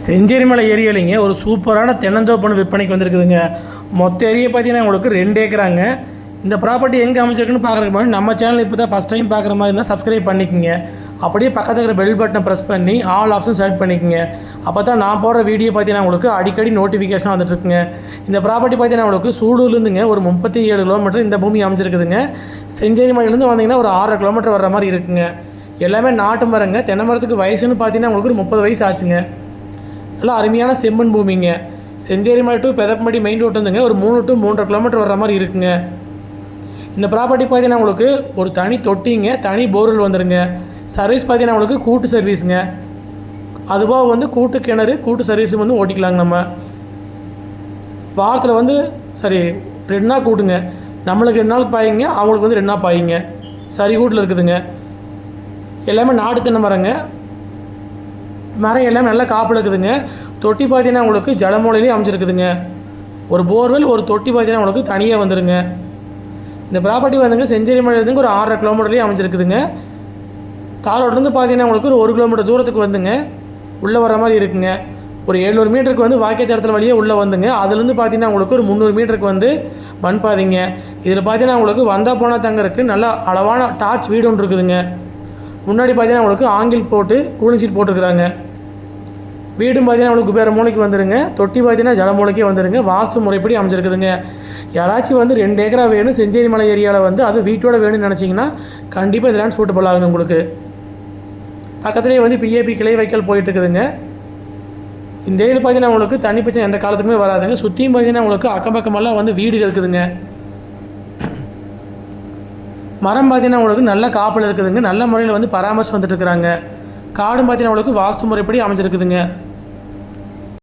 செஞ்சேரிமலை ஏரியாலிங்க ஒரு சூப்பரான தென்னந்தோப்பு விற்பனைக்கு வந்திருக்குதுங்க. மொத்த ஏரியா பார்த்தீங்கன்னா உங்களுக்கு 2 ஏக்கராங்க. இந்த ப்ராப்பர்ட்டி எங்கே அமைச்சிருக்குன்னு பார்க்குறதுக்கு முன்னாடி நம்ம சேனல் இப்போ தான் ஃபஸ்ட் டைம் பார்க்குற மாதிரி இருந்தால் சப்ஸ்கிரைப் பண்ணிக்கோங்க. அப்படியே பக்கத்தில் இருக்கிற பெல் பட்டனை ப்ரெஸ் பண்ணி ஆல் ஆப்ஷன் செலக்ட் பண்ணிக்கோங்க. அப்போ தான் நான் போடுற வீடியோ பார்த்தீங்கன்னா உங்களுக்கு அடிக்கடி நோட்டிஃபிகேஷன் வந்துட்டுருக்குங்க. இந்த ப்ராப்பர்ட்டி பார்த்தீங்கன்னா உங்களுக்கு சூலூர்லேருந்துங்க ஒரு 37 கிலோமீட்டர் இந்த பூமி அமைச்சிருக்குதுங்க. செஞ்சேரிமலையிலேருந்து வந்தீங்கன்னா ஒரு 6 கிலோமீட்டர் வர்ற மாதிரி இருக்குங்க. எல்லாமே நாட்டு மரங்க. தென்னை மரத்துக்கு வயசுன்னு பார்த்தீங்கன்னா உங்களுக்கு ஒரு 30 வயசு ஆச்சுங்க. நல்லா அருமையான செம்மண் பூமிங்க. Chenjerimalai to Pethappampatti main road வந்துங்க ஒரு 3 to 3.5 கிலோமீட்டர் வர்ற மாதிரி இருக்குங்க. இந்த ப்ராப்பர்ட்டி பார்த்தீங்கன்னா உங்களுக்கு ஒரு தனி தொட்டிங்க, தனி போர்வெல் வந்துருங்க. சர்வீஸ் பார்த்தீங்கன்னா உங்களுக்கு கூட்டு சர்வீஸுங்க. அதுபோக வந்து கூட்டு கிணறு, கூட்டு சர்வீஸும் வந்து ஓட்டிக்கலாங்க. நம்ம வாரத்தில் வந்து சரி 2 நாள் கூட்டுங்க. நம்மளுக்கு 2 நாளுக்கு பாயிங்க, அவங்களுக்கு வந்து 2 நாள் பாயிங்க. சரி கூட்டில் இருக்குதுங்க. எல்லாமே நாட்டு தென்னை மரங்க. மரம் எல்லாமே நல்லா காப்பில் இருக்குதுங்க. தொட்டி பார்த்தீங்கன்னா உங்களுக்கு ஜலமூலையிலே அமைச்சிருக்குதுங்க. ஒரு போர்வெல் ஒரு தொட்டி பார்த்தீங்கன்னா உங்களுக்கு தனியாக வந்துடுங்க. இந்த ப்ராப்பர்ட்டி வந்துங்க செஞ்சேரிமலையிலேருந்து ஒரு 6.5 கிலோமீட்டர்லேயே அமைச்சிருக்குதுங்க. தாரோட்லேருந்து பார்த்தீங்கன்னா உங்களுக்கு ஒரு 1 கிலோமீட்டர் தூரத்துக்கு வந்துங்க உள்ளே வர மாதிரி இருக்குங்க. ஒரு 700 மீட்டருக்கு வந்து வாக்கியத்தடத்தில் வழியே உள்ளே வந்துங்க. அதுலேருந்து பார்த்தீங்கன்னா உங்களுக்கு ஒரு 300 மீட்டருக்கு வந்து மண் பாதைங்க. இதில் பார்த்தீங்கன்னா உங்களுக்கு வந்தால் போனால் தங்கறதுக்கு நல்லா அளவான டார்ச் வீடு ஒன்று இருக்குதுங்க. முன்னாடி பார்த்தீங்கன்னா உங்களுக்கு ஆங்கில் போட்டு கூலிங் சீட் போட்டுருக்குறாங்க. வீடும் பார்த்தீங்கன்னா உங்களுக்கு குபேர மூலைக்கு வந்துடுங்க. தொட்டி பார்த்தீங்கன்னா ஜல மூலைக்கே வந்துடுங்க. வாஸ்து முறைப்படி அமைச்சிருக்குதுங்க. யாராச்சும் வந்து 2 ஏக்கரா வேணும் செஞ்சேரிமலை ஏரியாவில் வந்து அது வீட்டோட வேணும்னு நினச்சிங்கன்னா கண்டிப்பாக இந்த லேண்ட் சூட்டபிள் ஆகுங்க. உங்களுக்கு பக்கத்துலேயே வந்து பிஏபி கிளை வைக்கல் போயிட்டுருக்குதுங்க. இந்த ஏரியில் பார்த்தீங்கன்னா உங்களுக்கு தண்ணி பிரச்சனை எந்த காலத்துக்குமே வராதுங்க. சுற்றியும் பார்த்தீங்கன்னா உங்களுக்கு அக்கம் பக்கமெல்லாம் வந்து வீடு இருக்குதுங்க. மரம் பார்த்தீங்கன்னா உங்களுக்கு நல்ல காப்பில் இருக்குதுங்க. நல்ல முறையில் வந்து பராமரித்து வந்துட்டுருக்குறாங்க. காடும் பார்த்தீங்கன்னா உங்களுக்கு வாஸ்து முறைப்படி அமைஞ்சிருக்குதுங்க.